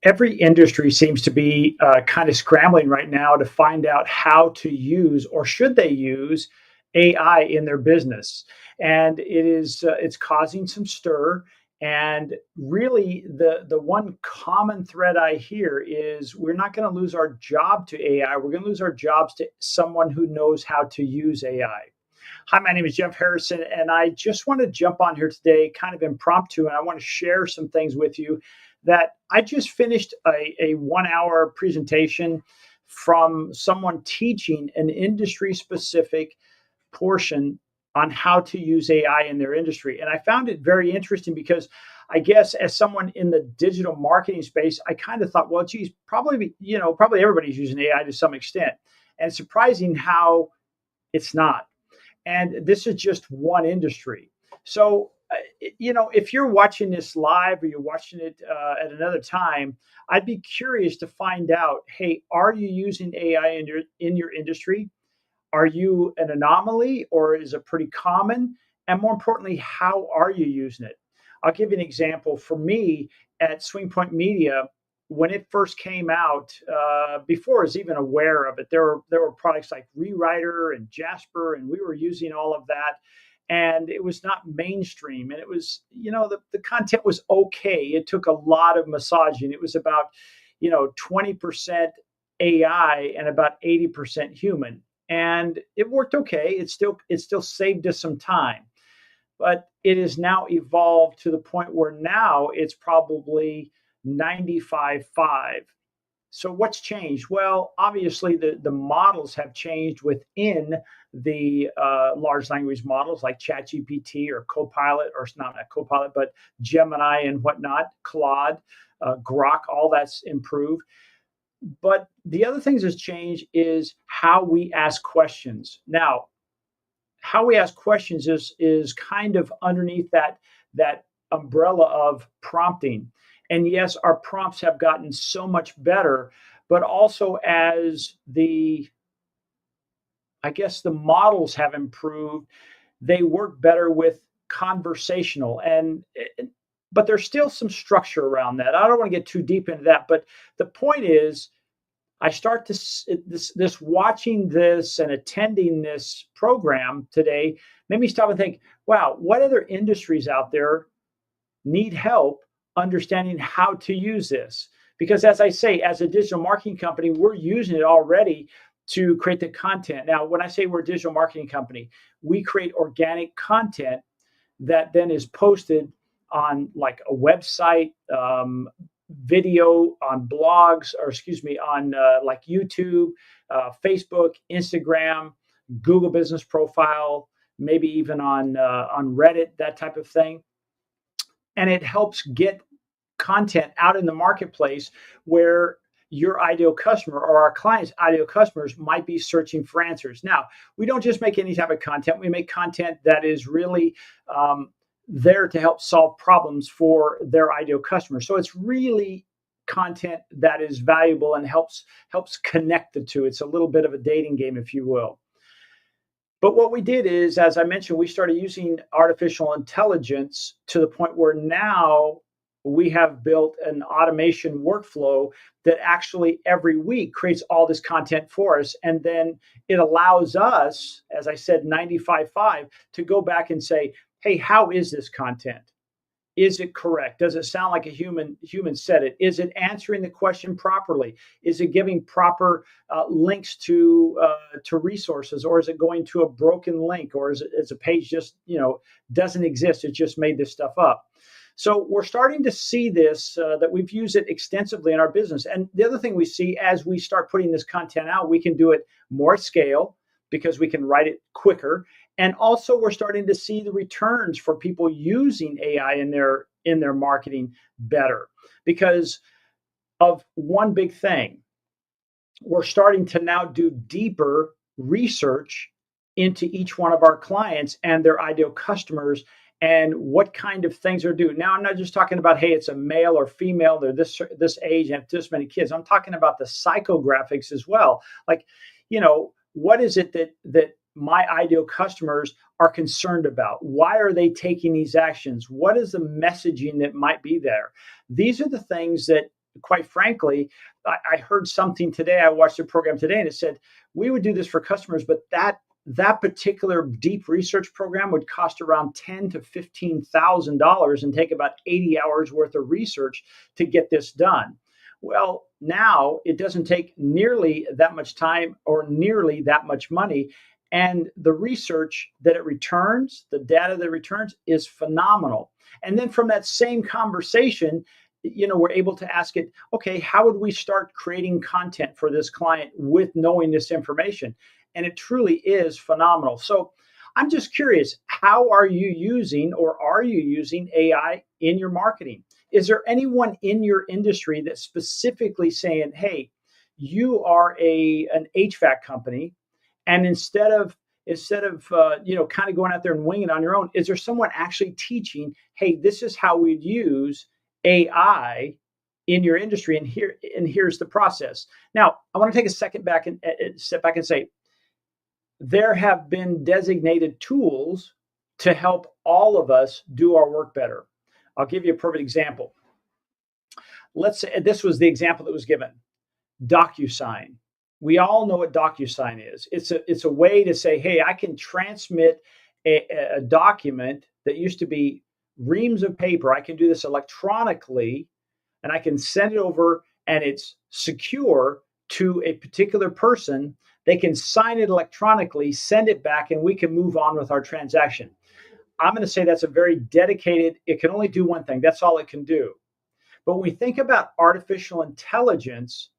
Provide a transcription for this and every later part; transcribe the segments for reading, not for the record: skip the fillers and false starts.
Every industry seems to be kind of scrambling right now to find out how to use or should they use AI in their business, and it's causing some stir. And really, the one common thread I hear is we're not going to lose our job to AI. We're going to lose our jobs to someone who knows how to use AI. Hi, my name is Jeff Harrison, and I just want to jump on here today, kind of impromptu, and I want to share some things with you that I just finished a 1 hour presentation from someone teaching an industry specific portion on how to use AI in their industry. And I found it very interesting because I guess as someone in the digital marketing space, I kind of thought, well, geez, probably everybody's using AI to some extent. And it's surprising how it's not. And this is just one industry. So, if you're watching this live or you're watching it at another time, I'd be curious to find out, hey, are you using AI in your industry? Are you an anomaly or is it pretty common? And more importantly, how are you using it? I'll give you an example. For me at Swing Point Media, when it first came out, before I was even aware of it, there were products like Rewriter and Jasper, and we were using all of that. And it was not mainstream. And it was, the content was okay. It took a lot of massaging. It was about, 20% AI and about 80% human. And it worked okay. It still saved us some time. But it has now evolved to the point where now it's probably 95.5. So what's changed? Well, obviously the models have changed within the large language models like ChatGPT or Copilot, or not Copilot, but Gemini and whatnot, Claude, Grok, all that's improved. But the other things that's changed is how we ask questions. Now, how we ask questions is kind of underneath that umbrella of prompting. And yes, our prompts have gotten so much better, but also as I guess the models have improved, they work better with conversational but there's still some structure around that. I don't want to get too deep into that, but the point is I start this watching this and attending this program today made me stop and think, wow, what other industries out there need help understanding how to use this? Because as I say, as a digital marketing company, we're using it already to create the content. Now, when I say we're a digital marketing company, we create organic content that then is posted on like a website, video, on blogs, or excuse me, on like YouTube, Facebook, Instagram, Google Business Profile, maybe even on Reddit, that type of thing. And it helps get content out in the marketplace where your ideal customer or our clients' ideal customers might be searching for answers. Now, we don't just make any type of content. We make content that is really there to help solve problems for their ideal customers. So it's really content that is valuable and helps connect the two. It's a little bit of a dating game, if you will. But what we did is, as I mentioned, we started using artificial intelligence to the point where now we have built an automation workflow that actually every week creates all this content for us. And then it allows us, as I said, 95.5, to go back and say, hey, how is this content? Is it correct? Does it sound like a human said it? Is it answering the question properly? Is it giving proper links to resources, or is it going to a broken link, or is a page just doesn't exist? It just made this stuff up. So we're starting to see this, that we've used it extensively in our business. And the other thing we see as we start putting this content out, we can do it more at scale because we can write it quicker. And also we're starting to see the returns for people using AI in their marketing better because of one big thing. We're starting to now do deeper research into each one of our clients and their ideal customers and what kind of things they're doing. Now, I'm not just talking about, hey, it's a male or female, they're this age and have this many kids. I'm talking about the psychographics as well. Like, what is it that my ideal customers are concerned about? Why are they taking these actions? What is the messaging that might be there? These are the things that quite frankly, I heard something today. I watched a program today, and it said we would do this for customers, but that particular deep research program would cost around $10,000 to $15,000 and take about 80 hours worth of research to get this done. Well, now it doesn't take nearly that much time or nearly that much money. And the research that it returns, the data that it returns is phenomenal. And then from that same conversation, we're able to ask it, okay, how would we start creating content for this client with knowing this information? And it truly is phenomenal. So I'm just curious, how are you using or are you using AI in your marketing? Is there anyone in your industry that's specifically saying, hey, you are an HVAC company, and instead of kind of going out there and winging it on your own, is there someone actually teaching, hey, this is how we'd use AI in your industry, and here's the process. Now, I want to take a second back and step back and say, there have been designated tools to help all of us do our work better. I'll give you a perfect example. Let's say this was the example that was given. DocuSign. We all know what DocuSign is. It's a way to say, hey, I can transmit a document that used to be reams of paper. I can do this electronically, and I can send it over, and it's secure to a particular person. They can sign it electronically, send it back, and we can move on with our transaction. I'm going to say that's a very dedicated, it can only do one thing. That's all it can do. But when we think about artificial intelligence,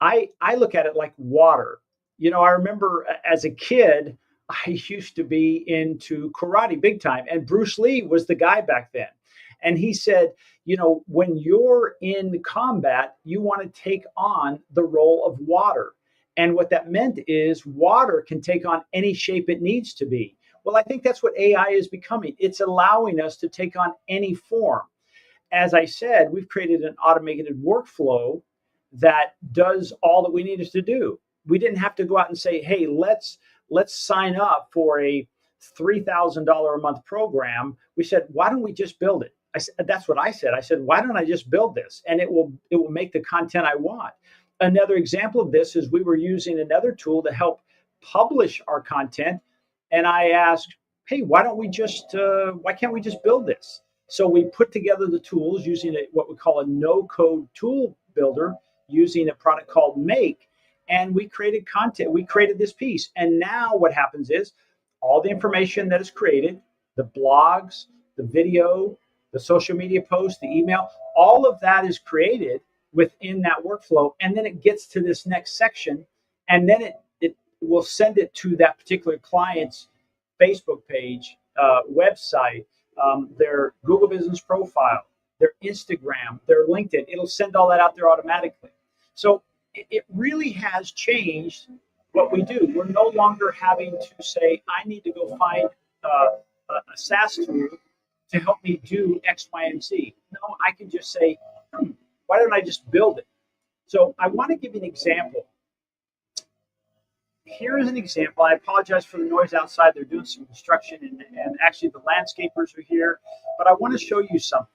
I look at it like water. I remember as a kid, I used to be into karate big time, and Bruce Lee was the guy back then. And he said, when you're in combat, you want to take on the role of water. And what that meant is water can take on any shape it needs to be. Well, I think that's what AI is becoming. It's allowing us to take on any form. As I said, we've created an automated workflow that does all that we needed to do. We didn't have to go out and say, hey, let's sign up for a $3,000 a month program. We said, why don't we just build it? That's what I said. I said, why don't I just build this? And it will make the content I want. Another example of this is we were using another tool to help publish our content. And I asked, hey, why can't we just build this? So we put together the tools using what we call a no-code tool builder, using a product called Make, and we created content. We created this piece. And now what happens is all the information that is created, the blogs, the video, the social media posts, the email, all of that is created within that workflow. And then it gets to this next section, and then it will send it to that particular client's Facebook page, website, their Google business profile, their Instagram, their LinkedIn. It'll send all that out there automatically. So it really has changed what we do. We're no longer having to say, I need to go find a SaaS tool to help me do X, Y, and Z. No, I can just say, why don't I just build it? So I want to give you an example. Here is an example. I apologize for the noise outside. They're doing some construction, and actually the landscapers are here. But I want to show you something.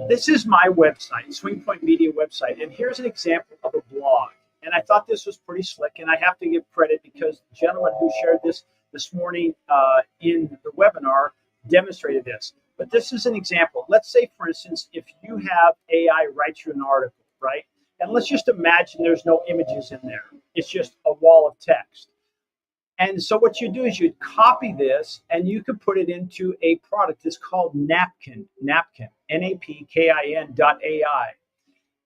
This is my website, Swing Point Media website, and here's an example of a blog. And I thought this was pretty slick, and I have to give credit because the gentleman who shared this morning in the webinar demonstrated this. But this is an example. Let's say, for instance, if you have AI write you an article, right? And let's just imagine there's no images in there. It's just a wall of text. And so what you do is you'd copy this and you could put it into a product. It's called Napkin, NAPKIN.AI.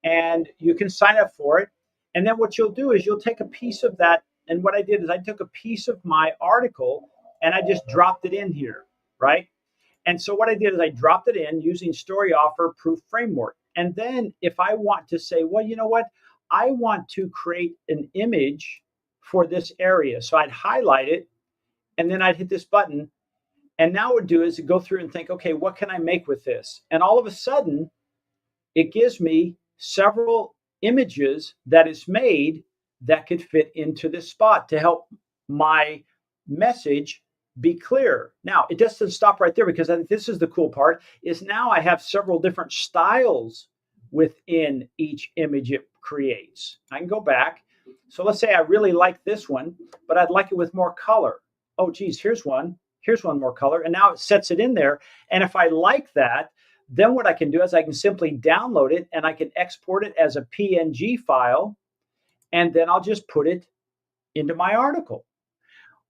And you can sign up for it. And then what you'll do is you'll take a piece of that. And what I did is I took a piece of my article and I just dropped it in here, right? And so what I did is I dropped it in using Story Offer Proof Framework. And then if I want to say, well, you know what? I want to create an image for this area. So I'd highlight it and then I'd hit this button. And now what it would do is go through and think, okay, what can I make with this? And all of a sudden, it gives me several images that is made that could fit into this spot to help my message be clear. Now, it doesn't stop right there, because I think this is the cool part, is now I have several different styles within each image it creates. I can go back. So let's say I really like this one, but I'd like it with more color. Oh, geez, here's one. Here's one more color. And now it sets it in there. And if I like that, then what I can do is I can simply download it and I can export it as a PNG file. And then I'll just put it into my article.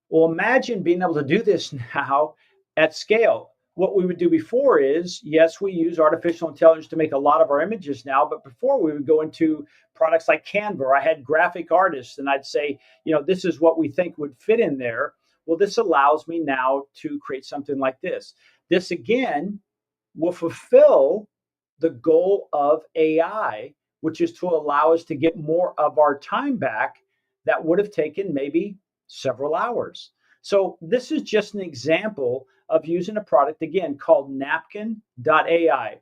Well, imagine being able to do this now at scale. What we would do before is, yes, we use artificial intelligence to make a lot of our images now, but before we would go into products like Canva. I had graphic artists and I'd say, this is what we think would fit in there. Well, this allows me now to create something like this. This again will fulfill the goal of AI, which is to allow us to get more of our time back that would have taken maybe several hours. So this is just an example of using a product again called napkin.ai.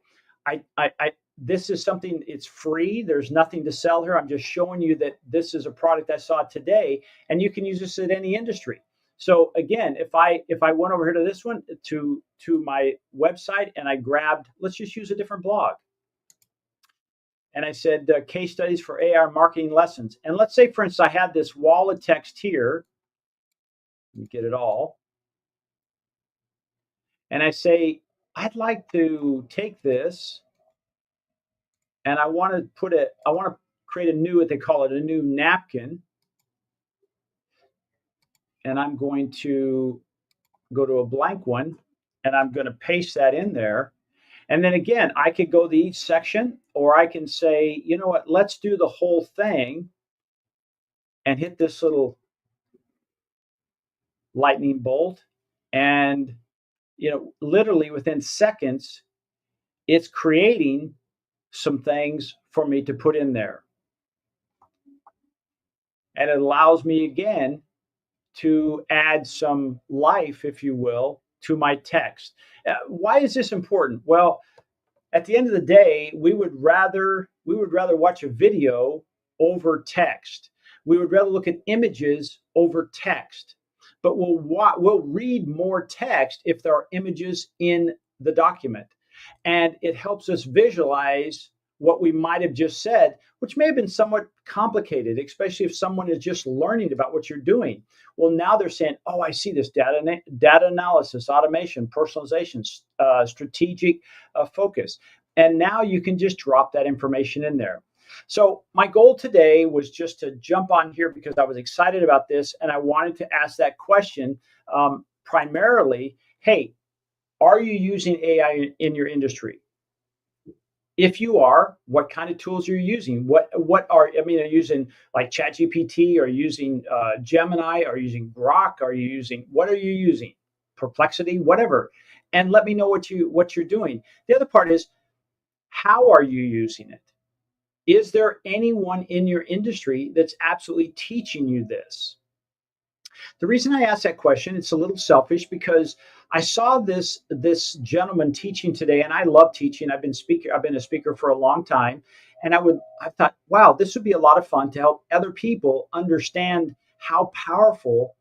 This is something, it's free. There's nothing to sell here. I'm just showing you that this is a product I saw today, and you can use this in any industry. So again, if I went over here to this one to my website and I grabbed, let's just use a different blog. And I said case studies for AR marketing lessons. And let's say, for instance, I had this wall of text here. Let me get it all. And I say, I'd like to take this and I want to create a new, what they call it, a new napkin. And I'm going to go to a blank one and I'm going to paste that in there. And then again, I could go to each section, or I can say, you know what, let's do the whole thing and hit this little lightning bolt. And, literally within seconds, it's creating some things for me to put in there. And it allows me again to add some life, if you will, to my text. Why is this important? Well, at the end of the day, we would rather watch a video over text. We would rather look at images over text. But we'll read more text if there are images in the document. And it helps us visualize what we might have just said, which may have been somewhat complicated, especially if someone is just learning about what you're doing. Well, now they're saying, oh, I see this data analysis, automation, personalization, strategic focus. And now you can just drop that information in there. So my goal today was just to jump on here because I was excited about this and I wanted to ask that question primarily, hey, are you using AI in your industry? If you are, what kind of tools are you using? Are you using like ChatGPT? Are you using Gemini? Are you using Grok? What are you using? Perplexity, whatever. And let me know what you're doing. The other part is, how are you using it? Is there anyone in your industry that's absolutely teaching you this? The reason I asked that question, it's a little selfish because I saw this gentleman teaching today, and I love teaching. I've been a speaker for a long time, and I thought, wow, this would be a lot of fun to help other people understand how powerful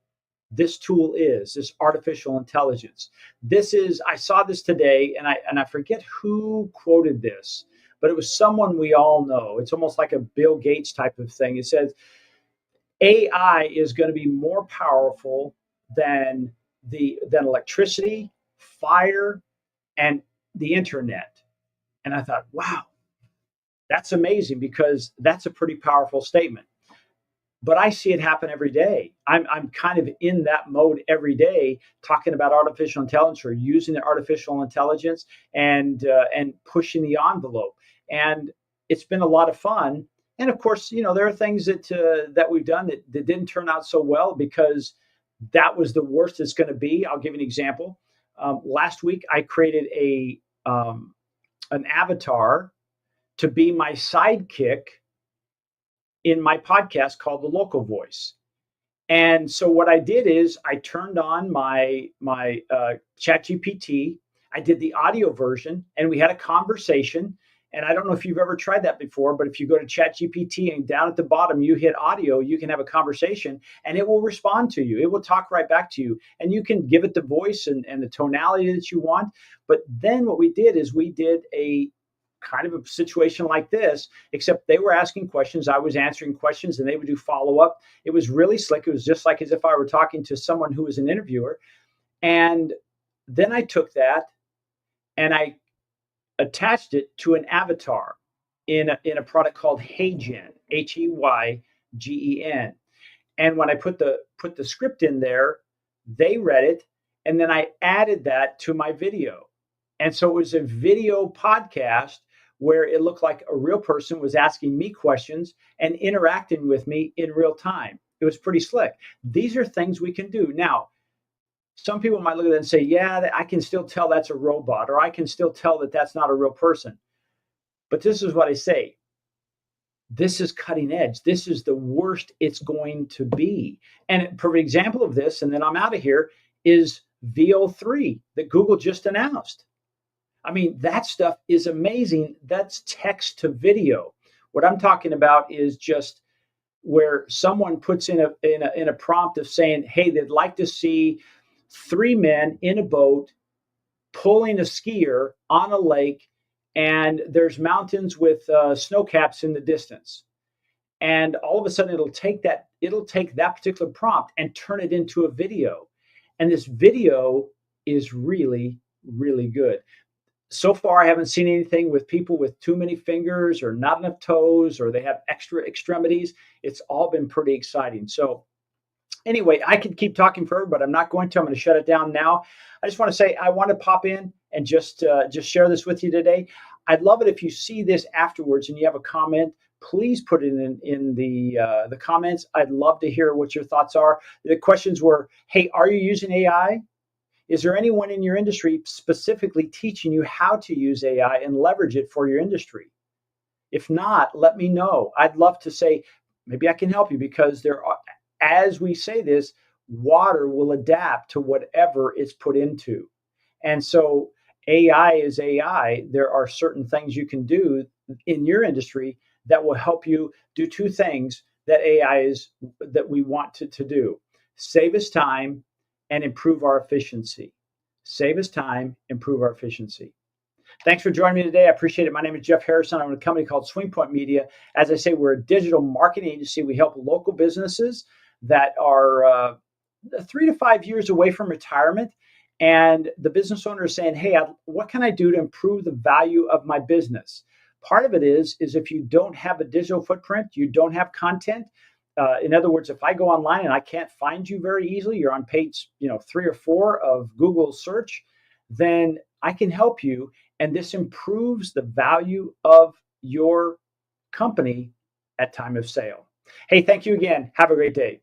this tool is, this artificial intelligence. I saw this today, and I forget who quoted this, but it was someone we all know. It's almost like a Bill Gates type of thing. It says, AI is going to be more powerful than electricity, fire, and the internet. And I thought, wow, that's amazing because that's a pretty powerful statement. But I see it happen every day. I'm kind of in that mode every day, talking about artificial intelligence or using the artificial intelligence and pushing the envelope. And it's been a lot of fun. And of course, there are things that we've done that didn't turn out so well because that was the worst it's going to be. I'll give you an example. Last week, I created an avatar to be my sidekick in my podcast called The Local Voice. And so what I did is I turned on my ChatGPT. I did the audio version, and we had a conversation. And I don't know if you've ever tried that before, but if you go to ChatGPT and down at the bottom you hit audio, you can have a conversation, and it will respond to you. It will talk right back to you, and you can give it the voice and the tonality that you want. But then what we did is we did a kind of a situation like this, except they were asking questions, I was answering questions, and they would do follow up. It was really slick. It was just like as if I were talking to someone who was an interviewer. And then I took that and I attached it to an avatar in a product called HeyGen, HeyGen. And when I put the script in there, they read it, and then I added that to my video. And so it was a video podcast where it looked like a real person was asking me questions and interacting with me in real time. It was pretty slick. These are things we can do. Now, some people might look at it and say, yeah, I can still tell that's a robot, or I can still tell that that's not a real person. But this is what I say. This is cutting edge. This is the worst it's going to be. And a perfect example of this, and then I'm out of here, is VO3 that Google just announced. I mean, that stuff is amazing. That's text to video. What I'm talking about is just where someone puts in a prompt of saying, hey, they'd like to see 3 men in a boat pulling a skier on a lake, and there's mountains with snow caps in the distance. And all of a sudden it'll take that particular prompt and turn it into a video. And this video is really, really good. So far, I haven't seen anything with people with too many fingers or not enough toes, or they have extra extremities. It's all been pretty exciting. So anyway, I could keep talking forever, but I'm not going to. I'm going to shut it down now. I just want to say I want to pop in and just share this with you today. I'd love it if you see this afterwards and you have a comment. Please put it in the comments. I'd love to hear what your thoughts are. The questions were, hey, are you using AI? Is there anyone in your industry specifically teaching you how to use AI and leverage it for your industry? If not, let me know. I'd love to say, maybe I can help you, because as we say this, water will adapt to whatever it's put into. And so AI is AI. There are certain things you can do in your industry that will help you do two things that that we want to do. Save us time and improve our efficiency. Save us time, improve our efficiency. Thanks for joining me today. I appreciate it. My name is Jeff Harrison. I'm with a company called Swing Point Media. As I say, we're a digital marketing agency. We help local businesses that are 3 to 5 years away from retirement. And the business owner is saying, hey, what can I do to improve the value of my business? Part of it is if you don't have a digital footprint, you don't have content. In other words, if I go online and I can't find you very easily, you're on page 3 or 4 of Google search, then I can help you. And this improves the value of your company at time of sale. Hey, thank you again. Have a great day.